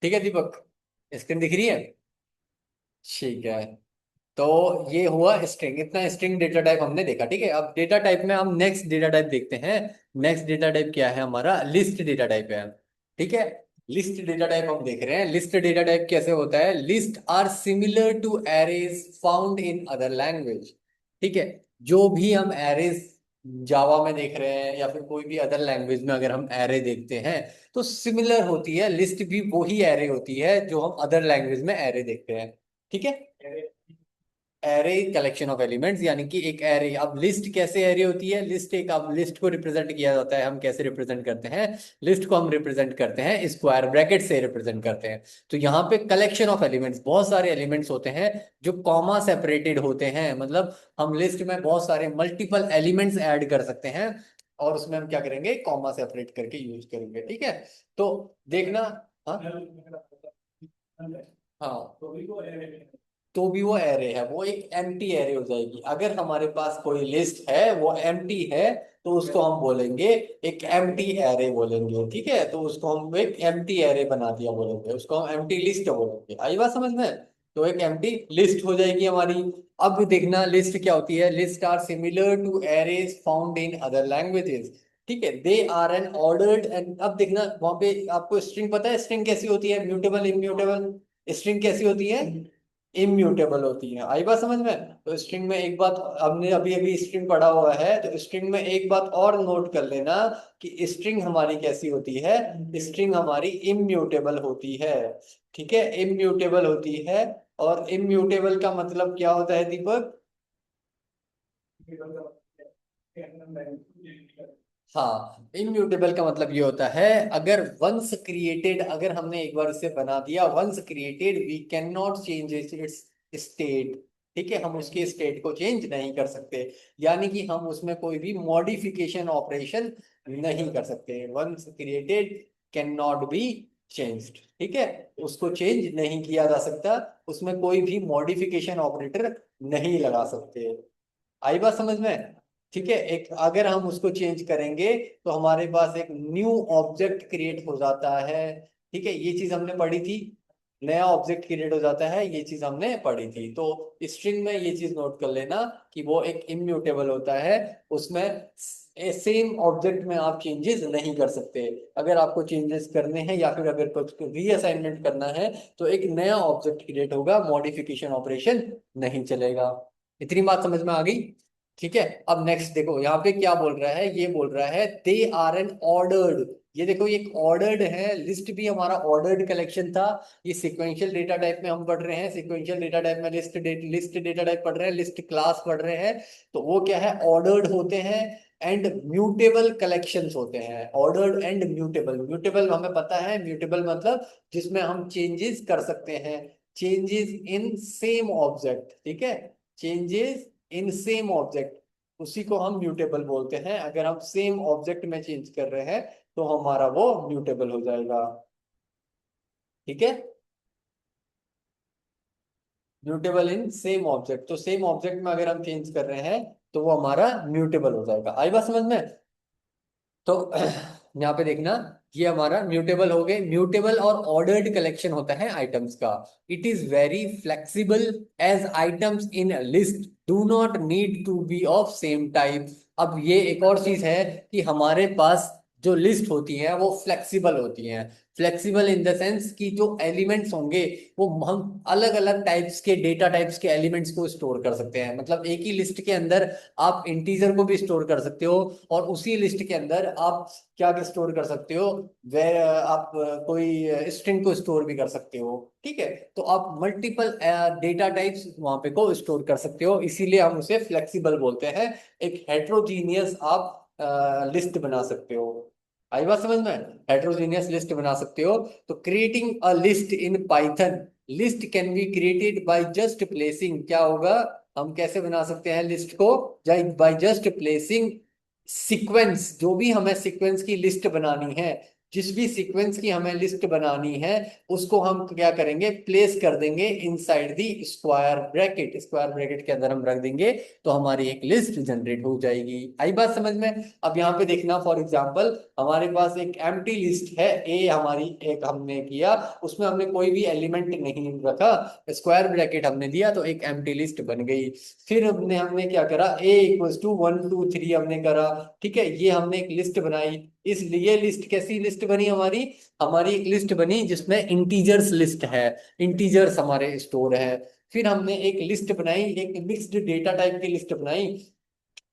ठीक है दीपक, स्क्रीन दिख रही है? ठीक है। तो ये हुआ स्ट्रिंग, इतना स्ट्रिंग डेटा टाइप हमने देखा। ठीक है, अब डेटा टाइप में हम नेक्स्ट डेटा टाइप देखते हैं। नेक्स्ट डेटा टाइप क्या है हमारा? लिस्ट डेटा टाइप है। ठीक है, लिस्ट डेटा टाइप हम देख रहे हैं। लिस्ट डेटा टाइप कैसे होता है? List are similar to arrays found in other language. ठीक है, जो भी हम एरेज जावा में देख रहे हैं या फिर कोई भी अदर लैंग्वेज में अगर हम एरे देखते हैं तो सिमिलर होती है। लिस्ट भी वही एरे होती है जो हम अदर लैंग्वेज में एरे देखते हैं। ठीक है, एरे कलेक्शन ऑफ एलिमेंट्स, यानी कि एक एरे। अब लिस्ट कैसे एरे होती है? लिस्ट एक, अब लिस्ट को रिप्रेजेंट किया जाता है। हम कैसे रिप्रेजेंट करते हैं लिस्ट को? हम रिप्रेजेंट करते हैं स्क्वायर ब्रैकेट से रिप्रेजेंट करते हैं। तो यहाँ पे कलेक्शन ऑफ एलिमेंट्स, बहुत सारे एलिमेंट्स होते हैं जो कॉमा सेपरेटेड होते हैं। मतलब हम लिस्ट में बहुत सारे मल्टीपल एलिमेंट्स ऐड कर सकते हैं और उसमें हम क्या करेंगे? कॉमा सेपरेट करके यूज करेंगे। ठीक है, तो देखना। हाँ हाँ, तो भी वो एरे है, वो एक एम्प्टी एरे हो जाएगी। अगर हमारे पास कोई लिस्ट है वो एम्प्टी है तो उसको हम बोलेंगे एक एम्प्टी एरे बोलेंगे। ठीक है, तो उसको हम एक एम्प्टी एरे बना दिया बोलेंगे, उसको हम एम्प्टी लिस्ट बोलेंगे। आई बात समझ में? तो एक एम्प्टी लिस्ट हो जाएगी हमारी। अब देखना लिस्ट क्या होती है। List are similar to arrays found in other languages. ठीक है, they are an ordered and, अब देखना वहां पे आपको स्ट्रिंग पता है स्ट्रिंग कैसी होती है? Mutable, immutable. स्ट्रिंग कैसी होती है? इम्यूटेबल होती है। आई बात समझ में? तो स्ट्रिंग में एक बात, हमने अभी अभी स्ट्रिंग पढ़ा हुआ है तो स्ट्रिंग में एक बात और नोट कर लेना कि स्ट्रिंग हमारी कैसी होती है? स्ट्रिंग हमारी इम्यूटेबल होती है। ठीक है, इम्यूटेबल होती है। और इम्यूटेबल का मतलब क्या होता है दीपक? हाँ, इम्यूटेबल का मतलब ये होता है, अगर वंस क्रिएटेड, अगर हमने एक बार इसे बना दिया, once created we can not change its state. ठीक है, हम उसके स्टेट को चेंज नहीं कर सकते, यानी कि हम उसमें कोई भी मॉडिफिकेशन ऑपरेशन नहीं कर सकते। Once created can not be changed. ठीक है, उसको चेंज नहीं किया जा सकता, उसमें कोई भी मॉडिफिकेशन ऑपरेटर नहीं लगा सकते। आई बात समझ में? ठीक है, एक अगर हम उसको चेंज करेंगे तो हमारे पास एक न्यू ऑब्जेक्ट क्रिएट हो जाता है। ठीक है, ये चीज हमने पढ़ी थी। नया ऑब्जेक्ट क्रिएट हो जाता है, ये चीज हमने पढ़ी थी। तो स्ट्रिंग में ये चीज नोट कर लेना कि वो एक इम्यूटेबल होता है। उसमें सेम ऑब्जेक्ट में आप चेंजेस नहीं कर सकते। अगर आपको चेंजेस करने हैं या फिर अगर कुछ रीअसाइनमेंट करना है तो एक नया ऑब्जेक्ट क्रिएट होगा, मॉडिफिकेशन ऑपरेशन नहीं चलेगा। इतनी बात समझ में आ गई? ठीक है, अब नेक्स्ट देखो यहाँ पे क्या बोल रहा है। ये बोल रहा है दे आर एन ऑर्डर्ड। ये देखो, ये एक ऑर्डर्ड है। लिस्ट भी हमारा ऑर्डर्ड कलेक्शन था। ये सिक्वेंशियल डेटा टाइप में हम पढ़ रहे हैं। सिक्वेंशियल डेटा टाइप में लिस्ट डेटा टाइप पढ़ रहे हैं, लिस्ट क्लास पढ़ रहे हैं। तो वो क्या है? ऑर्डर्ड होते हैं एंड म्यूटेबल कलेक्शंस होते हैं। Ordered and mutable. म्यूटेबल हमें पता है, म्यूटेबल मतलब जिसमें हम चेंजेस कर सकते हैं। Changes in same object. ठीक है, चेंजेस इन सेम ऑब्जेक्ट, उसी को हम म्यूटेबल बोलते हैं। अगर हम सेम ऑब्जेक्ट में चेंज कर रहे हैं तो हमारा वो म्यूटेबल हो जाएगा। ठीक है, म्यूटेबल इन सेम ऑब्जेक्ट, तो सेम ऑब्जेक्ट में अगर हम चेंज कर रहे हैं तो वो हमारा म्यूटेबल हो जाएगा। आई बात समझ में? तो यहाँ पे देखना, ये हमारा म्यूटेबल हो गए। म्यूटेबल और ऑर्डर्ड कलेक्शन होता है आइटम्स का। It is very flexible as items in list do not need to be of same type. अब ये एक और चीज है कि हमारे पास जो लिस्ट होती है वो फ्लेक्सिबल होती है। फ्लेक्सिबल इन द सेंस कि जो एलिमेंट्स होंगे वो हम अलग अलग टाइप्स के डेटा टाइप्स के एलिमेंट्स को स्टोर कर सकते हैं। मतलब एक ही लिस्ट के अंदर आप इंटीजर को भी स्टोर कर सकते हो और उसी लिस्ट के अंदर आप क्या स्टोर कर सकते हो? वे आप कोई स्ट्रिंग को स्टोर भी कर सकते हो। ठीक है, तो आप मल्टीपल डेटा टाइप्स वहां पे को स्टोर कर सकते हो, इसीलिए हम उसे फ्लेक्सिबल बोलते हैं। एक हेट्रोजीनियस आप लिस्ट बना सकते हो। आई बात समझ में? हेट्रोजीनियस लिस्ट बना सकते हो। तो creating a list in Python, list can be created by just placing, क्या होगा? हम कैसे बना सकते हैं लिस्ट को? बाय जस्ट प्लेसिंग सीक्वेंस, जो भी हमें सीक्वेंस की लिस्ट बनानी है, जिस भी सीक्वेंस की हमें लिस्ट बनानी है उसको हम क्या करेंगे, प्लेस कर देंगे inside the square bracket, square bracket के अंदर हम रख देंगे तो हमारी एक लिस्ट जनरेट हो जाएगी। आई बात समझ में? अब यहाँ पे देखना, फॉर एग्जांपल हमारे पास एक एम्प्टी लिस्ट है ए, हमारी एक हमने किया, उसमें हमने कोई भी एलिमेंट नहीं रखा, स्क्वायर ब्रैकेट हमने दिया तो एक एम्प्टी लिस्ट बन गई। फिर हमने क्या करा, ए इक्वल्स टू 1 2 3 हमने करा, ठीक है, ये हमने एक लिस्ट बनाई। इसलिए लिस्ट कैसी लिस्ट बनी हमारी, हमारी एक लिस्ट बनी जिसमें इंटीजर्स लिस्ट है, इंटीजर्स हमारे स्टोर है। फिर हमने एक लिस्ट बनाई, एक मिक्स्ड डेटा टाइप की लिस्ट बनाई।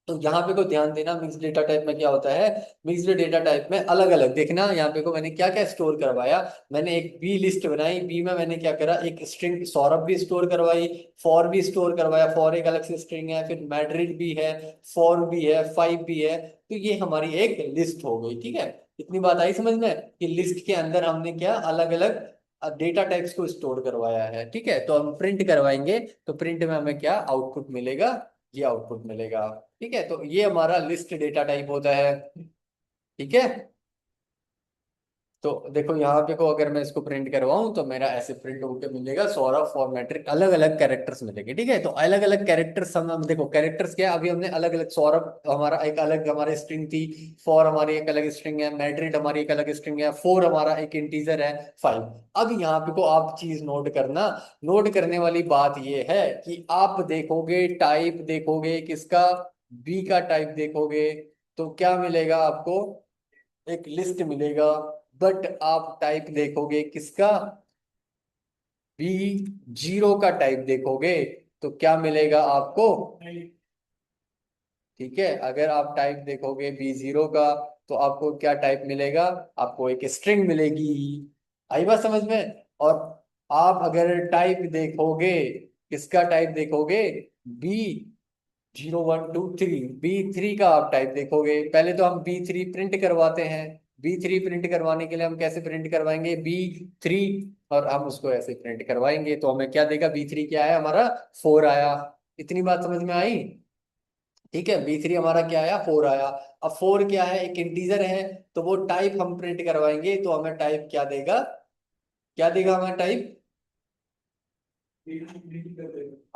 तो यहाँ पे को ध्यान देना, मिक्स्ड डेटा टाइप में क्या होता है, मिक्स्ड डेटा टाइप में अलग अलग देखना, यहाँ पे को मैंने क्या क्या स्टोर करवाया। मैंने एक बी लिस्ट बनाई, बी में मैंने क्या करा, एक स्ट्रिंग सौरभ भी स्टोर करवाई, फॉर भी स्टोर करवाया, फॉर एक अलग से स्ट्रिंग है, फिर मैड्रिड भी है, फॉर भी है, फाइव भी है। तो ये हमारी एक लिस्ट हो गई, ठीक है। इतनी बात आई समझ में कि लिस्ट के अंदर हमने क्या अलग अलग डेटा टाइप्स को स्टोर करवाया है, ठीक है। तो हम प्रिंट करवाएंगे तो प्रिंट में हमें क्या आउटपुट मिलेगा, ये आउटपुट मिलेगा, ठीक है। तो ये हमारा लिस्ट डेटा टाइप होता है, ठीक है। तो देखो यहाँ पे को अगर मैं इसको प्रिंट करवाऊं तो मेरा ऐसे प्रिंट होकर मिलेगा सौरभ फॉर मैट्रिक, अलग अलग कैरेक्टर्स मिलेंगे, ठीक है। तो अलग अलग कैरेक्टर्स हम देखो कैरेक्टर्स क्या है, अभी हमने अलग अलग, सौरभ हमारा एक अलग हमारी स्ट्रिंग थी, फॉर हमारी एक अलग स्ट्रिंग है, मैट्रिक हमारी एक अलग स्ट्रिंग है, फोर हमारा एक इंटीजर है, फाइव। अब यहाँ पे को आप चीज नोट करना, नोट करने वाली बात ये है कि आप देखोगे टाइप, देखोगे किसका, बी का टाइप देखोगे तो क्या मिलेगा आपको, एक लिस्ट मिलेगा। बट आप टाइप देखोगे किसका, बी जीरो का टाइप देखोगे तो क्या मिलेगा आपको, ठीक है। अगर आप टाइप देखोगे बी जीरो का तो आपको क्या टाइप मिलेगा, आपको एक स्ट्रिंग मिलेगी। आई बात समझ में? और आप अगर टाइप देखोगे, किसका टाइप देखोगे, बी 0 1 2 3, बी 3 का आप टाइप देखोगे। पहले तो हम बी 3 प्रिंट करवाते हैं, बी 3 प्रिंट करवाने के लिए हम कैसे प्रिंट करवाएंगे, बी 3, और हम उसको ऐसे प्रिंट करवाएंगे तो हमें क्या देगा, बी 3 क्या आया हमारा, 4 आया। इतनी बात समझ में आई? ठीक है, बी 3 हमारा क्या आया, 4 आया। अब 4 क्या है, एक इंटीजर है, तो वो टाइप हम प्रिंट करवाएंगे तो हमें टाइप क्या देगा, क्या देगा हमें टाइप,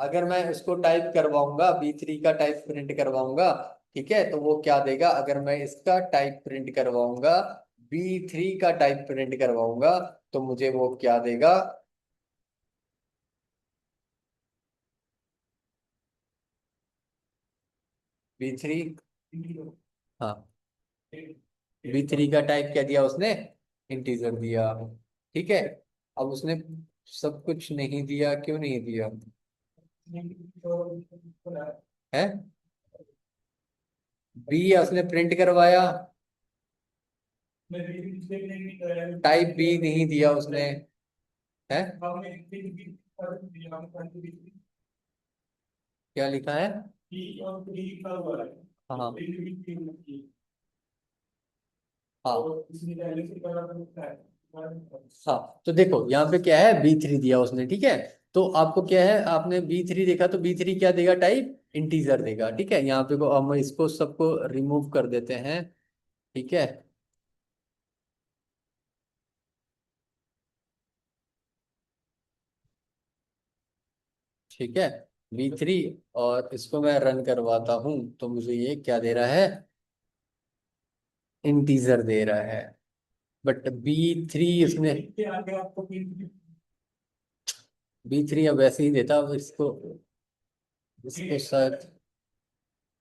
अगर मैं इसको टाइप करवाऊंगा, बी 3 का टाइप प्रिंट करवाऊंगा, ठीक है, तो वो क्या देगा, अगर मैं इसका टाइप प्रिंट करवाऊंगा, बी 3 का टाइप प्रिंट करवाऊंगा तो मुझे वो क्या देगा, बी 3, हाँ, बी 3 का टाइप क्या दिया उसने, इंटीजर दिया, ठीक है। अब उसने सब कुछ नहीं दिया, क्यों नहीं दिया है, बी उसने प्रिंट करवाया, टाइप बी नहीं दिया उसने, है, क्या लिखा है, हाँ हाँ हाँ हाँ। तो देखो यहाँ पे क्या है, बी 3 दिया उसने, ठीक है। तो आपको क्या है, आपने बी 3 देखा तो बी 3 क्या देगा, टाइप इंटीजर देगा, ठीक है। यहाँ पे को हम इसको सबको रिमूव कर देते हैं, ठीक है। ठीक है, बी 3, और इसको मैं रन करवाता हूँ तो मुझे ये क्या दे रहा है, इंटीजर दे रहा है। बट बी 3 इसने, बी 3 अब वैसे ही देता, अब इसको, इसको शायद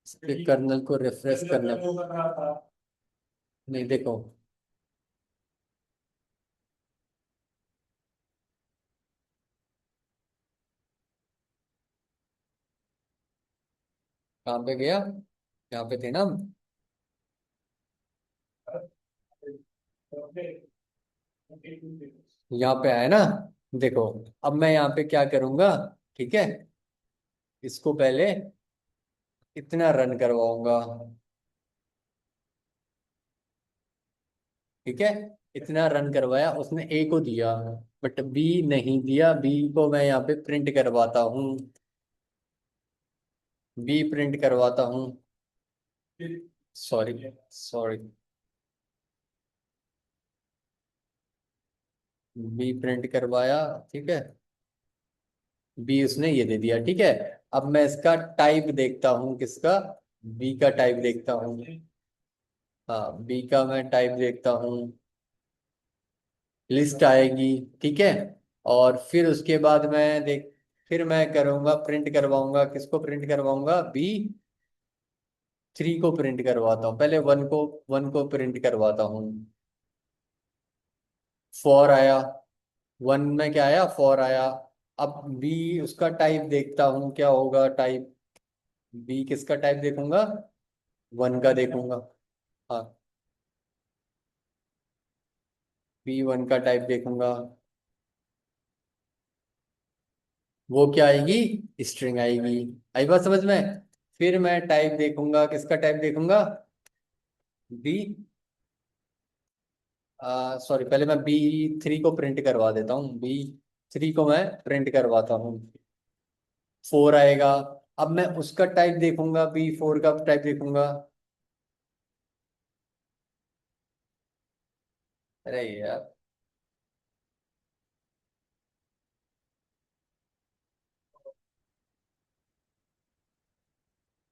इसके कर्नल को रिफ्रेश करना, नहीं देखो, कहाँ पे गया, यहाँ पे थे ना हम, यहाँ पे आया ना, देखो। अब मैं यहाँ पे क्या करूंगा, ठीक है, इसको पहले इतना रन करवाऊंगा, ठीक है। इतना रन करवाया, उसने ए को दिया बट बी नहीं दिया, बी को मैं यहाँ पे प्रिंट करवाता हूँ, बी प्रिंट करवाता हूँ, सॉरी सॉरी, बी प्रिंट करवाया, ठीक है। बी उसने ये दे दिया, ठीक है। अब मैं इसका टाइप देखता हूँ, किसका? बी का टाइप देखता हूँ। हाँ, बी का मैं टाइप देखता हूँ। लिस्ट आएगी, ठीक है। और फिर उसके बाद मैं देख, फिर मैं करूंगा, प्रिंट करवाऊंगा, किसको प्रिंट करवाऊंगा? बी थ्री को प्रिंट करवाता हूँ, पहले वन को प्रिंट करवाता हूँ। फोर आया, वन में क्या आया? फोर आया। अब बी उसका टाइप देखता हूँ, क्या होगा टाइप? बी किसका टाइप देखूंगा? वन का देखूंगा। हाँ, बी वन का टाइप देखूंगा। वो क्या आएगी? स्ट्रिंग आएगी। आई बात समझ में? फिर मैं टाइप देखूंगा, किसका टाइप देखूंगा? बी, सॉरी, पहले मैं बी थ्री को प्रिंट करवा देता हूँ। बी थ्री को मैं प्रिंट करवाता हूँ। फोर आएगा। अब मैं उसका टाइप देखूंगा, बी फोर का टाइप देखूंगा। अरे यार,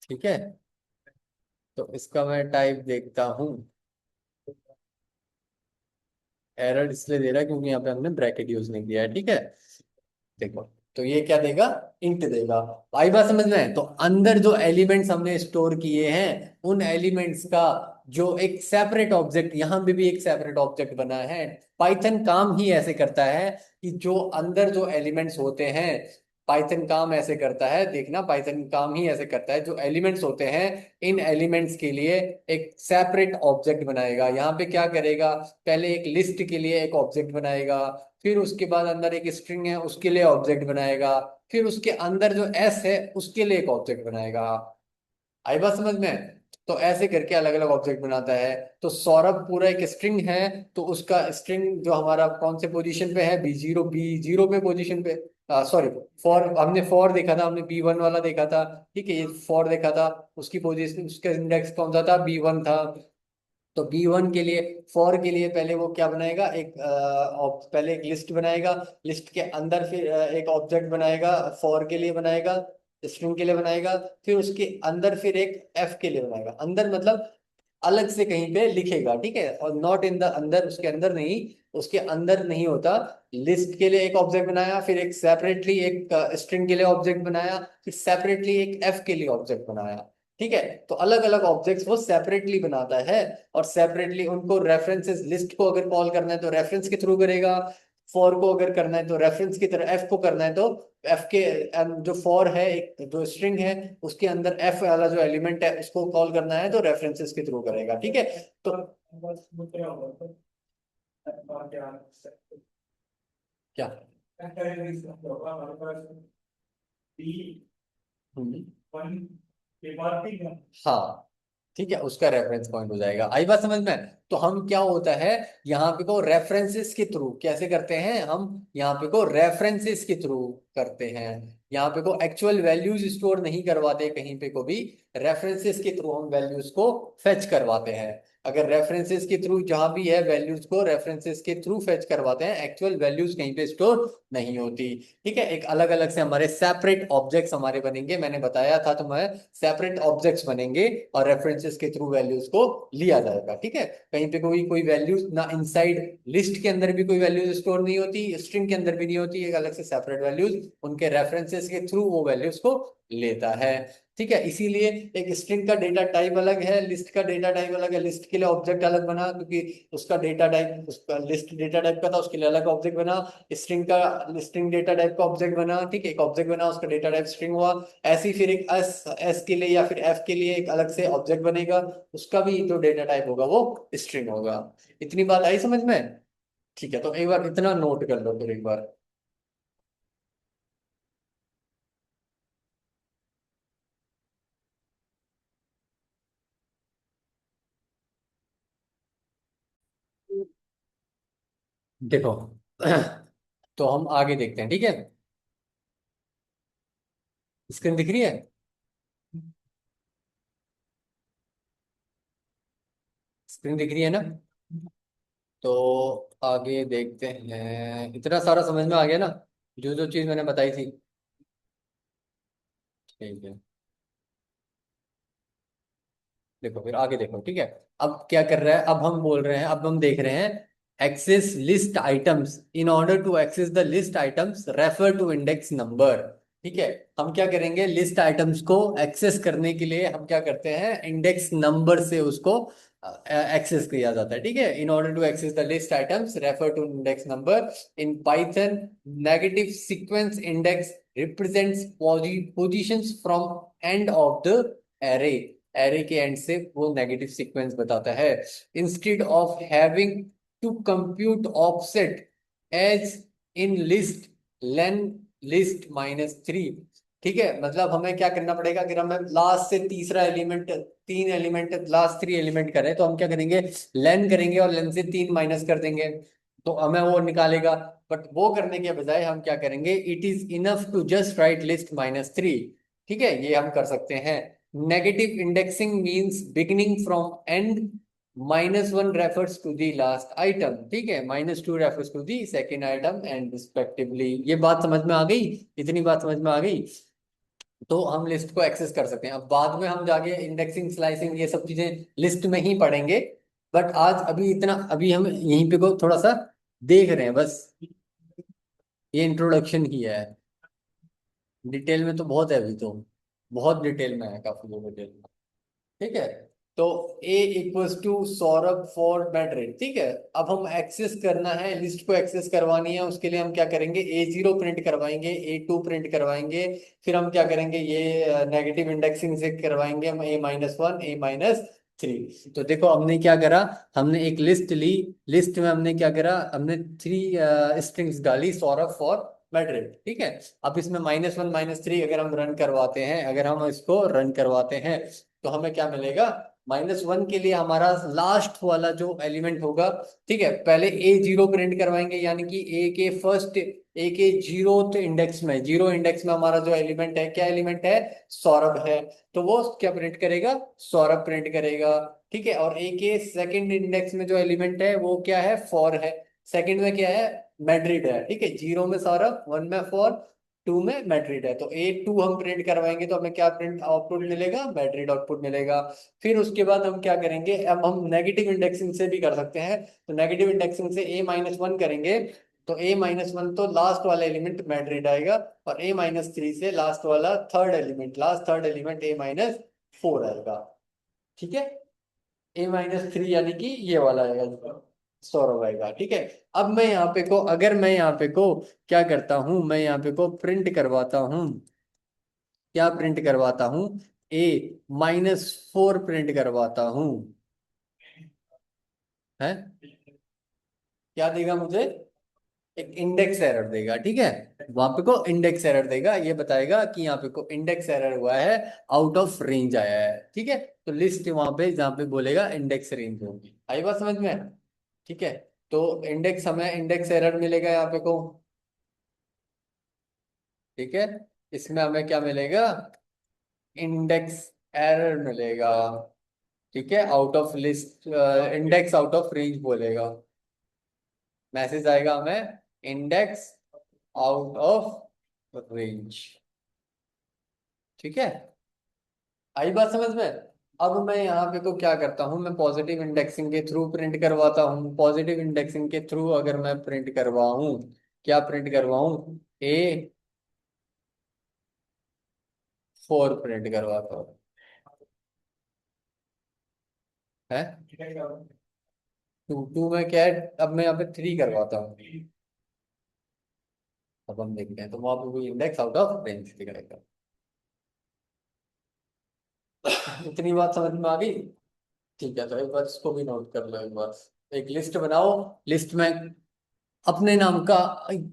ठीक है। तो इसका मैं टाइप देखता हूँ। एरर इसलिए दे रहा है क्योंकि यहाँ पे हमने ब्रैकेट यूज नहीं किया है, ठीक है। देखो, तो ये क्या देगा? इंट देगा। आई बात समझ में? तो अंदर जो एलिमेंट्स हमने स्टोर किए हैं, उन एलिमेंट्स का जो एक सेपरेट ऑब्जेक्ट, यहां पे भी एक सेपरेट ऑब्जेक्ट बना है। पाइथन काम ही ऐसे करता है कि जो अंदर जो एलिमेंट्स होते हैं, पाइथन काम ऐसे करता है, देखना, पाइथन काम ही ऐसे करता है, जो एलिमेंट्स होते हैं, इन एलिमेंट्स के लिए एक सेपरेट ऑब्जेक्ट बनाएगा। यहाँ पे क्या करेगा? पहले एक लिस्ट के लिए एक ऑब्जेक्ट बनाएगा, फिर उसके बाद अंदर एक स्ट्रिंग है उसके लिए ऑब्जेक्ट बनाएगा, फिर उसके अंदर जो एस है उसके लिए एक ऑब्जेक्ट बनाएगा। आई बात समझ में? तो ऐसे करके अलग अलग ऑब्जेक्ट बनाता है। तो सौरभ पूरा एक स्ट्रिंग है, तो उसका स्ट्रिंग जो हमारा कौन से पोजीशन पे है? बी जीरो पे पोजीशन पे। सॉरी, फॉर हमने फॉर देखा था, हमने बी वन वाला देखा था, ठीक है, ये फॉर देखा था। उसकी पोजीशन, उसका इंडेक्स कौन सा था? बी वन था। तो बी वन के लिए, फॉर के लिए पहले वो क्या बनाएगा? पहले एक लिस्ट बनाएगा। लिस्ट के अंदर फिर एक ऑब्जेक्ट बनाएगा, फॉर के लिए बनाएगा, स्ट्रिंग के लिए बनाएगा। फिर उसके अंदर फिर एक एफ के लिए बनाएगा। अंदर मतलब अलग से कहीं पे लिखेगा, ठीक है, और नॉट इन द अंदर, उसके अंदर नहीं, उसके अंदर नहीं होता। लिस्ट के लिए एक ऑब्जेक्ट बनाया, फिर एक सेपरेटली एक स्ट्रिंग के लिए ऑब्जेक्ट बनाया, फिर सेपरेटली एक एफ के लिए ऑब्जेक्ट बनाया, ठीक है। तो अलग अलग ऑब्जेक्ट्स वो सेपरेटली बनाता है, और सेपरेटली उनको रेफरेंसेस, लिस्ट को अगर कॉल करना है तो रेफरेंस के थ्रू करेगा, फॉर को अगर करना है तो रेफरेंस की तरह, एफ को करना है तो एफ के जो फॉर है, एक जो स्ट्रिंग है, उसके अंदर एफ वाला जो एलिमेंट है उसको कॉल करना है तो रेफरेंसेस के थ्रू करेगा, ठीक है। तो क्या? हम्म, हाँ, ठीक है, उसका रेफरेंस पॉइंट हो जाएगा। आई बात समझ में? तो हम क्या होता है, यहाँ पे को रेफरेंसेस के थ्रू कैसे करते हैं हम? यहाँ पे को रेफरेंसेस के थ्रू करते हैं। यहाँ पे को एक्चुअल वैल्यूज स्टोर नहीं करवाते कहीं पे को भी, रेफरेंसेस के थ्रू हम वैल्यूज को फेच करवाते हैं। अगर रेफरेंसेस के थ्रू जहां भी है, वैल्यूज को रेफरेंसेस के थ्रू फेच करवाते हैं, एक्चुअल वैल्यूज कहीं पे स्टोर नहीं होती, ठीक है। एक अलग अलग से हमारे सेपरेट ऑब्जेक्ट्स हमारे बनेंगे, मैंने बताया था तुम्हें, सेपरेट ऑब्जेक्ट्स बनेंगे, और रेफरेंसेस के थ्रू वैल्यूज को लिया जाएगा, ठीक है। कहीं पे कोई कोई वैल्यूज ना, इनसाइड लिस्ट के अंदर भी कोई वैल्यूज स्टोर नहीं होती, स्ट्रिंग के अंदर भी नहीं होती, एक अलग से सेपरेट वैल्यूज उनके रेफरेंसेस के थ्रू वो वैल्यूज को लेता है, ठीक है। इसीलिए एक स्ट्रिंग का डेटा टाइप अलग है, लिस्ट का डेटा टाइप अलग है। लिस्ट के लिए ऑब्जेक्ट अलग बना क्योंकि उसका डेटा टाइप, उसका लिस्ट डेटा टाइप का था, उसके लिए अलग ऑब्जेक्ट बना। स्ट्रिंग का, स्ट्रिंग डेटा टाइप का ऑब्जेक्ट बना, ठीक है, एक ऑब्जेक्ट बना, उसका डेटा टाइप स्ट्रिंग हुआ। ऐसे ही फिर एक एस एस के लिए या फिर एफ के लिए एक अलग से ऑब्जेक्ट बनेगा, उसका भी जो डेटा टाइप होगा वो स्ट्रिंग होगा। इतनी बात आई समझ में? ठीक है, तो एक बार इतना नोट कर लो फिर एक बार। देखो, तो हम आगे देखते हैं, ठीक है। स्क्रीन दिख रही है? स्क्रीन दिख रही है ना? तो आगे देखते हैं। इतना सारा समझ में आ गया ना, जो जो चीज मैंने बताई थी। ठीक है, देखो फिर आगे देखो, ठीक है। अब क्या कर रहा है, अब हम बोल रहे हैं, अब हम देख रहे हैं access list items. In order to access the list items refer to index number. ठीक है, हम क्या करेंगे, लिस्ट आइटम्स को एक्सेस करने के लिए हम क्या करते हैं, इंडेक्स नंबर से उसको एक्सेस किया जाता है। ठीक है, in order to access the list items refer to index number in Python. Negative sequence index represents positions from end of the array. Array के एंड से वो नेगेटिव सीक्वेंस बताता है। Instead of having to compute offset as in list len list -3। ठीक है, मतलब हमें क्या करना पड़ेगा, अगर हमें लास्ट से तीसरा एलिमेंट, तीन एलिमेंट, लास्ट थ्री एलिमेंट करें तो हम क्या करेंगे, लेन करेंगे और लेन से तीन माइनस कर देंगे, तो हमें वो निकालेगा। बट वो करने के बजाय हम क्या करेंगे, it is enough to just write list -3। ठीक है, ये हम कर सकते हैं। Negative indexing means beginning from end, -1 refers to the last item. ठीक है, -2 refers to the second item and respectively. ये बात समझ में आ गई, इतनी बात समझ में आ गई। तो हम लिस्ट को एक्सेस कर सकते हैं। अब बाद में हम जाके इंडेक्सिंग, स्लाइसिंग, ये सब चीजें लिस्ट में ही पढ़ेंगे। बट आज अभी इतना, अभी हम यहीं पे को थोड़ा सा देख रहे हैं बस। ये इंट्रोडक्शन ही है, डिटेल में तो बहुत है अभी तो, बहुत डिटेल में है, काफी डिटेल में। ठीक है, तो A equals to Saurabh for Madrid. ठीक है, अब हम एक्सेस करना है, लिस्ट को एक्सेस करवानी है, उसके लिए हम क्या करेंगे, A0 प्रिंट करवाएंगे, A2 प्रिंट करवाएंगे। फिर हम क्या करेंगे, ये नेगेटिव इंडेक्सिंग से करवाएंगे हम A-1, A-3। तो देखो हमने क्या करा, हमने एक लिस्ट ली, लिस्ट में हमने क्या करा, हमने थ्री स्ट्रिंग्स डाली, सौरभ फॉर मैड्रिड। ठीक है, अब इसमें -1 -3 अगर हम रन करवाते हैं, अगर हम इसको रन करवाते हैं तो हमें क्या मिलेगा, -1 के लिए हमारा लास्ट वाला जो एलिमेंट होगा। ठीक है, पहले A0 प्रिंट करवाएंगे, यानी कि ए के जीरोथ इंडेक्स में, जीरो इंडेक्स में हमारा जो एलिमेंट है, क्या एलिमेंट है, सौरभ है। तो वो क्या प्रिंट करेगा, सौरभ प्रिंट करेगा। ठीक है, और ए के सेकंड इंडेक्स में जो एलिमेंट है वो क्या है, फॉर है। सेकंड में क्या है, मैड्रिड है। ठीक है, जीरो में सौरभ, वन में फॉर, टू में मैड्रिड है। तो A2 हम प्रिंट करवाएंगे तो हमें क्या प्रिंट आउटपुट मिलेगा, मैड्रिड आउटपुट मिलेगा। फिर उसके बाद हम क्या करेंगे, अब हम नेगेटिव इंडेक्सिंग से भी कर सकते हैं। तो नेगेटिव इंडेक्सिंग से A-1 करेंगे, तो A-1 तो लास्ट वाला एलिमेंट मैड्रिड आएगा, और A-3 से लास्ट वाला थर्ड एलिमेंट A-4 आएगा। ठीक है, A-3 यानी कि ये वाला आएगा, सौरभ आएगा। ठीक है, अब मैं यहाँ पे को, अगर मैं यहाँ पे को क्या करता हूँ, मैं यहाँ पे को प्रिंट करवाता हूँ, क्या प्रिंट करवाता हूँ, A-4 प्रिंट करवाता हूँ, है, क्या देगा मुझे, एक इंडेक्स एरर देगा। ठीक है, वहां पे को इंडेक्स एरर देगा, ये बताएगा कि यहाँ पे को इंडेक्स एरर हुआ है, आउट ऑफ रेंज आया है। ठीक है, तो लिस्ट वहां पे जहाँ पे बोलेगा इंडेक्स रेंज होगी। आई बात समझ में। ठीक है, तो इंडेक्स, हमें इंडेक्स एरर मिलेगा यहाँ पे को। ठीक है, इसमें हमें क्या मिलेगा, इंडेक्स एरर मिलेगा। ठीक है, out of list, index out of range बोलेगा, मैसेज आएगा हमें, इंडेक्स आउट ऑफ रेंज। ठीक है, आई बात समझ में। अब मैं यहाँ पे को क्या करता हूँ, मैं पॉजिटिव इंडेक्सिंग के थ्रू प्रिंट करवाता हूँ। पॉजिटिव इंडेक्सिंग के थ्रू अगर मैं प्रिंट करवाऊँ, क्या प्रिंट करवाऊँ, A-4 प्रिंट करवाता हूँ, है। टू में क्या है, अब मैं यहाँ पे 3 करवाता हूँ। अब हम देखते हैं, तो वहां पे भी इंडेक्स आउट ऑफ रेंज दिखाएगा। इतनी बात समझ में आ गई। ठीक है, तो एक बार इसको भी नोट कर लो एक बार। एक लिस्ट बनाओ, लिस्ट में अपने नाम का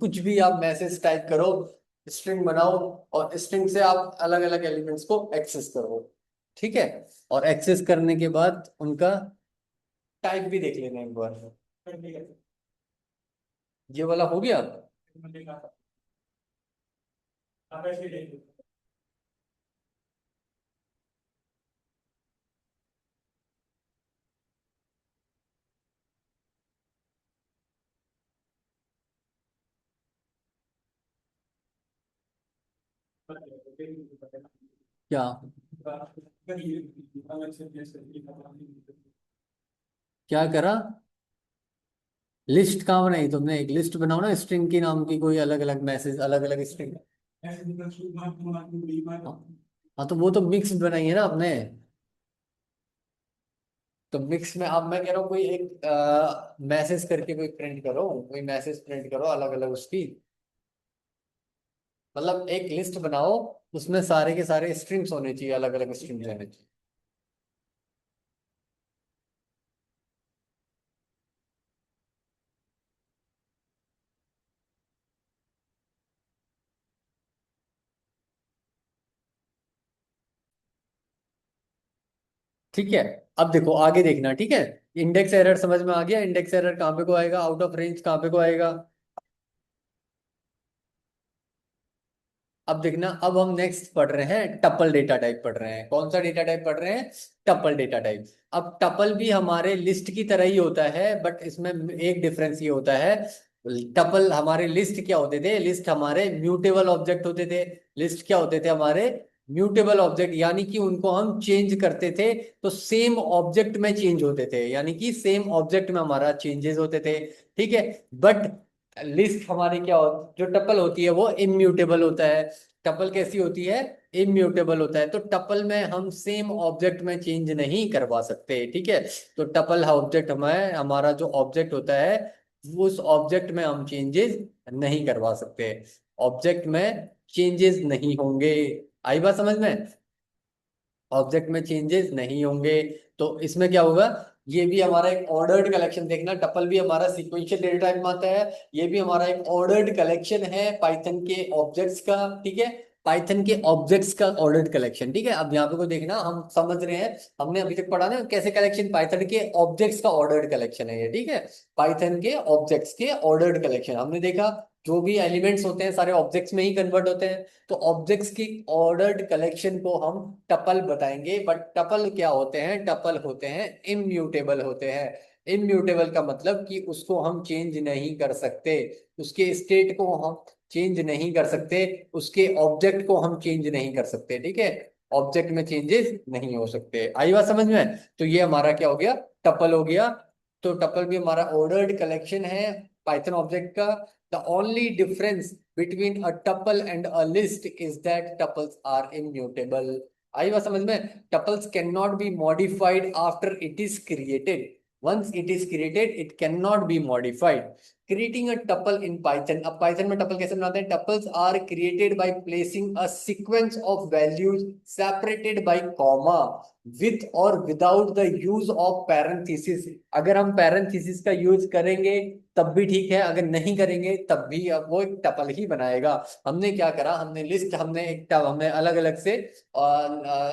कुछ भी आप मैसेज टाइप करो, स्ट्रिंग बनाओ, और स्ट्रिंग से आप अलग अलग एलिमेंट्स को एक्सेस करो। ठीक है, और एक्सेस करने के बाद उनका टाइप भी देख लेना एक बार। ये वाला हो गया। क्या क्या करा? लिस्ट कहाँ बनाई तुमने? एक लिस्ट बनाओ ना स्ट्रिंग की नाम की, कोई अलग अलग मैसेज, अलग अलग स्ट्रिंग। हाँ तो वो तो मिक्स बनाई है ना आपने। तो मिक्स में अब मैं कह रहा हूँ कोई एक मैसेज करके कोई प्रिंट करो, कोई मैसेज प्रिंट करो अलग अलग उसकी। मतलब एक लिस्ट बनाओ, उसमें सारे के सारे स्ट्रिंग्स होने चाहिए, अलग अलग स्ट्रिंग्स होने चाहिए। ठीक है। अब देखो आगे देखना, ठीक है। इंडेक्स एरर समझ में आ गया? इंडेक्स एरर कहाँ पे को आएगा? आउट ऑफ रेंज कहाँ पे को आएगा? अब देखना, अब हम नेक्स्ट पढ़ रहे हैं टपल डेटा टाइप पढ़ रहे हैं। कौन सा डेटा टाइप पढ़ रहे हैं? Tuple data type. अब टपल भी हमारे लिस्ट की तरह ही होता है, बट इसमें एक डिफरेंस ये होता है। टपल हमारे लिस्ट क्या होते थे? लिस्ट हमारे म्यूटेबल ऑब्जेक्ट होते थे। लिस्ट क्या होते थे हमारे? म्यूटेबल ऑब्जेक्ट, यानी कि उनको हम चेंज करते थे तो सेम ऑब्जेक्ट में चेंज होते थे, यानी कि सेम ऑब्जेक्ट में हमारा चेंजेस होते थे। ठीक है। बट लिस्ट हमारी क्या हो, जो टपल होती है वो इम्यूटेबल होता है। टपल कैसी होती है? इम्यूटेबल होता है। तो टपल में हम सेम ऑब्जेक्ट में चेंज नहीं करवा सकते, ठीक है। तो टपल ऑब्जेक्ट हमें, हमारा जो ऑब्जेक्ट होता है उस ऑब्जेक्ट में हम चेंजेस नहीं करवा सकते। ऑब्जेक्ट में चेंजेस नहीं होंगे। आई बात समझ में? ऑब्जेक्ट में चेंजेस नहीं होंगे। तो इसमें क्या होगा? ये भी हमारा एक ऑर्डर्ड कलेक्शन, देखना टपल भी हमारा सीक्वेंशियल डेटा टाइप में आता है। ये भी हमारा एक ऑर्डर्ड कलेक्शन है पाइथन के ऑब्जेक्ट्स का, ठीक है। पाइथन के ऑब्जेक्ट्स का ऑर्डर्ड कलेक्शन, ठीक है। अब यहाँ पे को देखना, हम समझ रहे हैं, हमने अभी तक पढ़ा ना कैसे कलेक्शन, पाइथन के ऑब्जेक्ट्स का ऑर्डर्ड कलेक्शन है ये, ठीक है। पाइथन के ऑब्जेक्ट्स के ऑर्डर्ड कलेक्शन हमने देखा। जो भी एलिमेंट्स होते हैं सारे ऑब्जेक्ट्स में ही कन्वर्ट होते हैं। तो ऑब्जेक्ट्स की ऑर्डर्ड कलेक्शन को हम टपल बताएंगे। बट टपल क्या होते हैं? टपल होते हैं इम्यूटेबल होते हैं। इम्यूटेबल का मतलब कि उसको हम चेंज नहीं कर सकते, उसके स्टेट को हम चेंज नहीं कर सकते, उसके ऑब्जेक्ट को हम चेंज नहीं कर सकते, ठीक है। ऑब्जेक्ट में चेंजेस नहीं हो सकते। आई बात समझ में? तो ये हमारा क्या हो गया? टपल हो गया। तो टपल भी हमारा ऑर्डर्ड कलेक्शन है पाइथन ऑब्जेक्ट का। The only difference between a tuple and a list is that tuples are immutable। आई बात समझ में? tuples cannot be modified after it is created। once it is created it cannot be modified। creating a tuple in python, अब python में tuple कैसे बनाते हैं? tuples are created by placing a sequence of values separated by comma with or without the use of parenthesis। अगर हम parenthesis का use करेंगे तब भी ठीक है, अगर नहीं करेंगे तब भी अब वो एक टपल ही बनाएगा। हमने क्या करा? हमने लिस्ट, हमने एक हमने अलग अलग से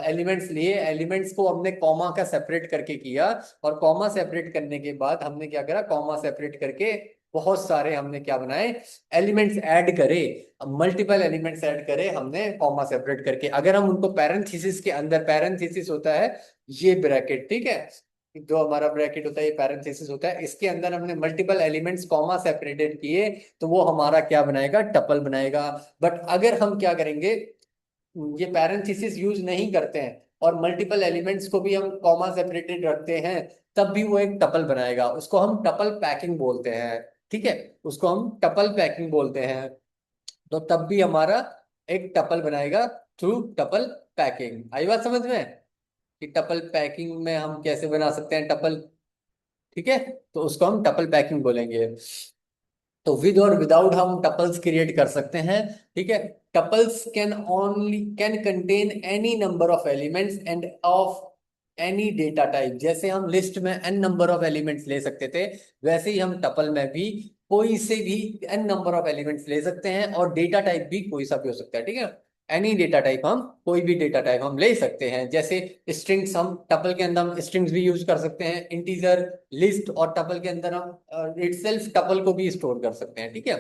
एलिमेंट्स लिए, एलिमेंट्स को हमने कॉमा का सेपरेट करके किया। और कॉमा सेपरेट करने के बाद हमने क्या करा? कॉमा सेपरेट करके बहुत सारे हमने क्या बनाए? एलिमेंट्स ऐड करे। मल्टीपल एलिमेंट्स ऐड करे हमने कॉमा सेपरेट करके। अगर हम उनको पैरेंथेसिस के अंदर, पैरेंथेसिस होता है ये ब्रैकेट, ठीक है, जो हमारा ब्रैकेट होता है ये पैरेंथेसिस होता है, इसके अंदर हमने मल्टीपल एलिमेंट्स कॉमा सेपरेटेड किए तो वो हमारा क्या बनाएगा? टपल बनाएगा। बट अगर हम क्या करेंगे, ये पैरेंथेसिस यूज नहीं करते हैं और मल्टीपल एलिमेंट्स को भी हम कॉमा सेपरेटेड रखते हैं, तब भी वो एक टपल बनाएगा। उसको हम टपल पैकिंग बोलते हैं, ठीक है। उसको हम टपल पैकिंग बोलते हैं। तो तब भी हमारा एक टपल बनाएगा थ्रू टपल पैकिंग। आई बात समझ में? कि टपल पैकिंग में हम कैसे बना सकते हैं टपल, ठीक है। तो उसको हम टपल पैकिंग बोलेंगे। तो विद और विदाउट हम टपल्स क्रिएट कर सकते हैं, ठीक है। Tuples can contain any number of elements end of any data type. जैसे हम लिस्ट में एन नंबर ऑफ एलिमेंट्स ले सकते थे, वैसे ही हम टपल में भी कोई से भी एन नंबर ऑफ एलिमेंट्स ले सकते हैं, और डेटा टाइप भी कोई सा भी हो सकता है, ठीक है। एनी डेटा टाइप, हम कोई भी डेटा टाइप हम ले सकते हैं। जैसे स्ट्रिंग्स, हम टपल के अंदर हम स्ट्रिंग्स भी यूज कर सकते हैं, इंटीजर, लिस्ट, और टपल के अंदर हम इटसेल्फ टपल को भी स्टोर कर सकते हैं, ठीक है।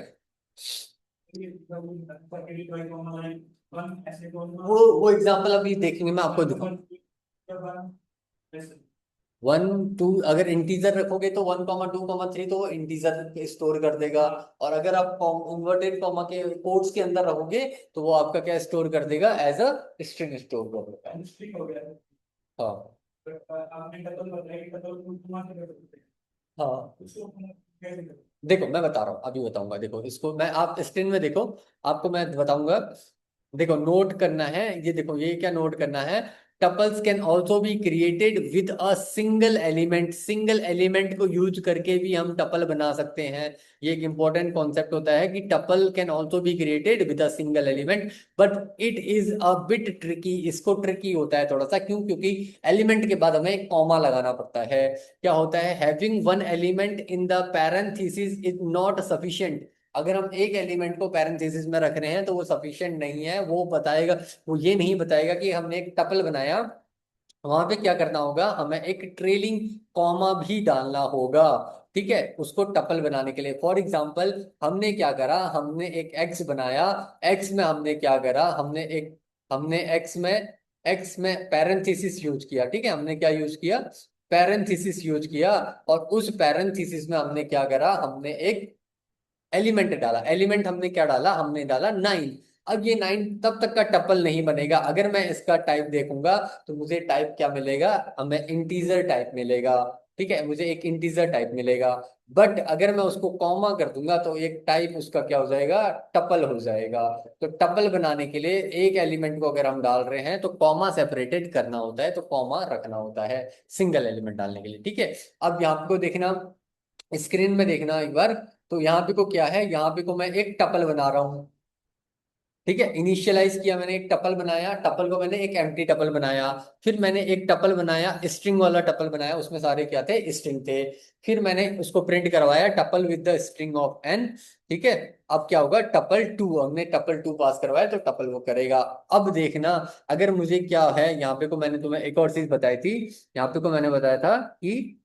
वो एग्जांपल अभी देखेंगे, मैं आपको दिखाऊं। 1 2, अगर इंटीजर रखोगे तो 1 2 3 तो वो इंटीजर स्टोर कर देगा। और अगर आप इन्वर्टेड कॉमा के कोट्स के अंदर रखोगे तो वो आपका क्या स्टोर कर देगा, एज अ स्ट्रिंग स्टोर कर देगा। अनस्टिक हो गया। हाँ आपने डबल बताया कि डबल कॉमा से कर सकते हैं, हाँ। उसको हम कैसे करें? देखो मैं बता रहा हूँ, अभी बताऊंगा। देखो इसको मैं, आप स्क्रीन में देखो, आपको मैं बताऊंगा। देखो नोट करना है, ये देखो ये क्या नोट करना है। Tuples can also be created with a single element. Single element को यूज करके भी हम टपल बना सकते हैं। ये एक इंपॉर्टेंट कॉन्सेप्ट होता है कि tuple can also be created with a single element, but it is a bit tricky. इसको ट्रिकी होता है थोड़ा सा, क्यों? क्योंकि एलिमेंट के बाद हमें एक कॉमा लगाना पड़ता है। क्या होता है, having one element in the parenthesis is not sufficient. अगर हम एक एलिमेंट को पैरेंथेसिस में रख रहे हैं तो वो सफिशिएंट नहीं है। वो बताएगा, वो ये नहीं बताएगा कि हमने एक टपल बनाया, वहां पे क्या करना होगा, हमें एक ट्रेलिंग कॉमा भी डालना होगा। ठीक है, उसको टपल बनाने के लिए। फॉर एग्जाम्पल हमने क्या करा, हमने एक एक्स बनाया। एक्स में हमने क्या करा, हमने एक्स में पैरेंथेसिस यूज किया। ठीक है, हमने क्या यूज किया, पैरेंथेसिस यूज किया। और उस पैरेंथेसिस में हमने क्या करा, हमने एक एलिमेंट डाला। एलिमेंट हमने क्या डाला, हमने डाला 9। अब ये 9 तब तक का टपल नहीं बनेगा। अगर मैं इसका टाइप देखूंगा तो मुझे टाइप क्या मिलेगा, हमें इंटीजर टाइप मिलेगा। ठीक है, मुझे एक इंटीजर टाइप मिलेगा। बट अगर मैं उसको कॉमा कर दूंगा तो एक टाइप उसका क्या हो जाएगा, टपल हो जाएगा। तो टपल बनाने के लिए एक एलिमेंट को अगर हम डाल रहे हैं तो कॉमा सेपरेटेड करना होता है, तो कॉमा रखना होता है सिंगल एलिमेंट डालने के लिए। ठीक है, अब यहाँ को देखना, स्क्रीन में देखना एक बार। तो यहाँ पे को क्या है, यहाँ पे को मैं एक टपल बना रहा हूँ। ठीक है, इनिशियलाइज किया मैंने, एक टपल बनाया, टपल को मैंने एक एम्प्टी टपल बनाया। फिर मैंने एक टपल बनाया, स्ट्रिंग वाला टपल बनाया, उसमें सारे क्या थे, स्ट्रिंग थे। फिर मैंने उसको प्रिंट करवाया, tuple with the string of n. ठीक है, अब क्या होगा, टपल 2, हमने टपल 2 पास करवाया तो टपल वो करेगा। अब देखना, अगर मुझे क्या है, यहाँ पे को मैंने तुम्हें एक और चीज बताई थी। यहाँ पे को मैंने बताया था कि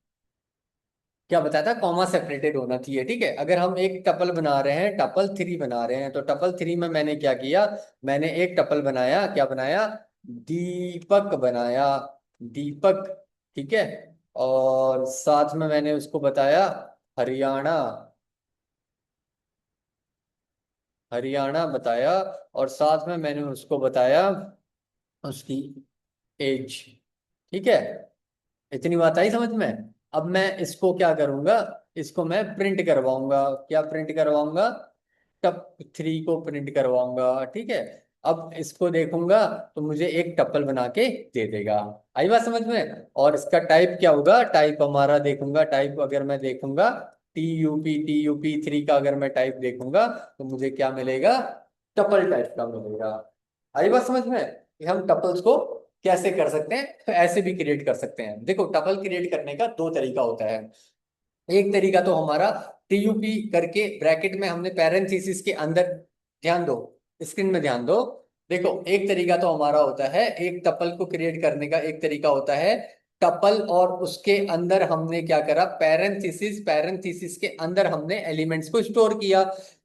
क्या बताया था, कॉमा सेपरेटेड होना चाहिए। ठीक है, अगर हम एक टपल बना रहे हैं, टपल 3 बना रहे हैं, तो टपल 3 में मैंने क्या किया, मैंने एक टपल बनाया, क्या बनाया, दीपक बनाया, दीपक। ठीक है, और साथ में मैंने उसको बताया हरियाणा, हरियाणा बताया। और साथ में मैंने उसको बताया उसकी एज। ठीक है, इतनी बात आई समझ में। अब मैं इसको क्या करूंगा, इसको मैं प्रिंट करवाऊंगा। क्या प्रिंट करवाऊंगा, टप 3 को प्रिंट करवाऊंगा। ठीक है, अब इसको देखूंगा तो मुझे एक टपल बना के दे देगा। आई बात समझ में। और इसका टाइप क्या होगा, टाइप हमारा देखूंगा, टाइप अगर मैं देखूंगा TUP 3 का अगर मैं टाइप देखूंगा तो मुझे क्या मिलेगा, टपल टाइप का मिलेगा। आई बात समझ में कि हम टपल्स को कैसे कर सकते हैं, तो ऐसे भी क्रिएट कर सकते हैं। देखो टपल क्रिएट करने का दो तरीका होता है। एक तरीका तो हमारा TUP करके ब्रैकेट में हमने पैरेंथेसिस के अंदर, ध्यान दो, स्क्रीन में ध्यान दो। देखो एक तरीका तो हमारा होता है, एक टपल को क्रिएट करने का एक तरीका होता है टपल, और उसके अंदर हमने क्या करा, पैरेंथेसिस, पैरेंथेसिस के अंदर हमने एलिमेंट्स को स्टोर किया।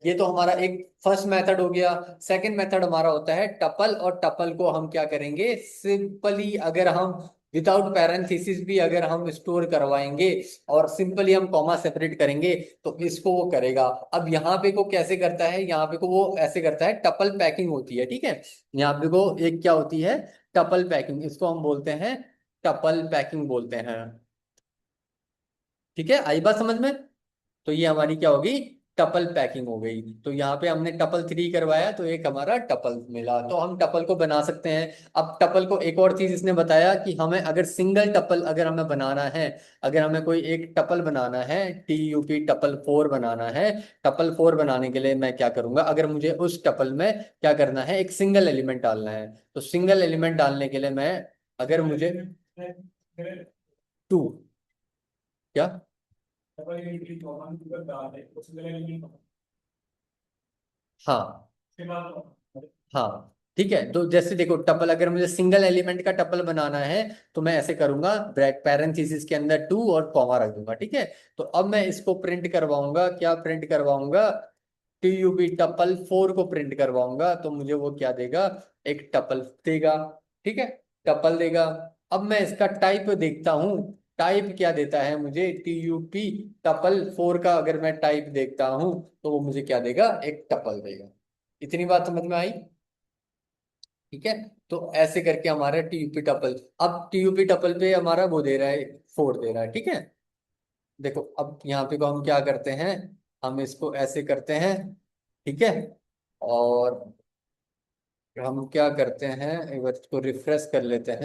ये तो हमारा एक फर्स्ट मेथड हो गया। सेकंड मेथड हमारा होता है टपल, और टपल को हम क्या करेंगे, सिंपली अगर हम विदाउट पैरेंथेसिस भी अगर हम स्टोर करवाएंगे और सिंपली हम कॉमा सेपरेट करेंगे तो इसको वो करेगा। अब यहाँ पे को कैसे करता है, यहाँ पे को वो ऐसे करता है, टपल पैकिंग होती है। ठीक है, यहाँ पे को एक क्या होती है, टपल पैकिंग, इसको हम बोलते हैं टपल पैकिंग बोलते हैं। ठीक है, आई बात समझ में। तो ये हमारी क्या होगी, टपल पैकिंग हो गई। तो यहाँ पे हमने टपल 3 करवाया तो एक हमारा टपल मिला, तो हम टपल को बना सकते हैं। अब टपल को एक और चीज इसने बताया कि हमें अगर सिंगल टपल अगर हमें बनाना है, अगर हमें कोई एक टपल बनाना है, TUP टपल 4 बनाना है, टपल 4 बनाने के लिए मैं क्या करूंगा, अगर मुझे उस टपल में क्या करना है, एक सिंगल एलिमेंट डालना है, तो सिंगल एलिमेंट डालने के लिए मैं, अगर मुझे 2, क्या, डबल एंट्री कॉमा नंबर डाल दे उस लेवल में हाँ उसके बाद हाँ। ठीक है, तो जैसे देखो टपल, अगर मुझे सिंगल एलिमेंट का टपल बनाना है तो मैं ऐसे करूंगा, ब्रैक पैरेंथेसिस के अंदर 2 और कॉमा रख दूंगा। ठीक है, तो अब मैं इसको प्रिंट करवाऊंगा, क्या प्रिंट करवाऊंगा, TUP टपल 4 को प्रिंट करवाऊंगा तो मुझे वो क्या देगा, एक टपल देगा। ठीक है, टपल देगा। अब मैं इसका टाइप देखता हूँ, टाइप क्या देता है मुझे, TUP टपल 4 का अगर मैं टाइप देखता हूं तो वो मुझे क्या देगा, एक टपल देगा। इतनी बात समझ में आई? ठीक है, तो ऐसे करके हमारा TUP टपल, अब TUP टपल पे हमारा वो दे रहा है, 4 दे रहा है। ठीक है, देखो अब यहाँ पे को हम क्या करते हैं, हम इसको ऐसे करते हैं। ठीक है, और हम क्या करते हैं, एक बार इसको रिफ्रेश कर लेते हैं।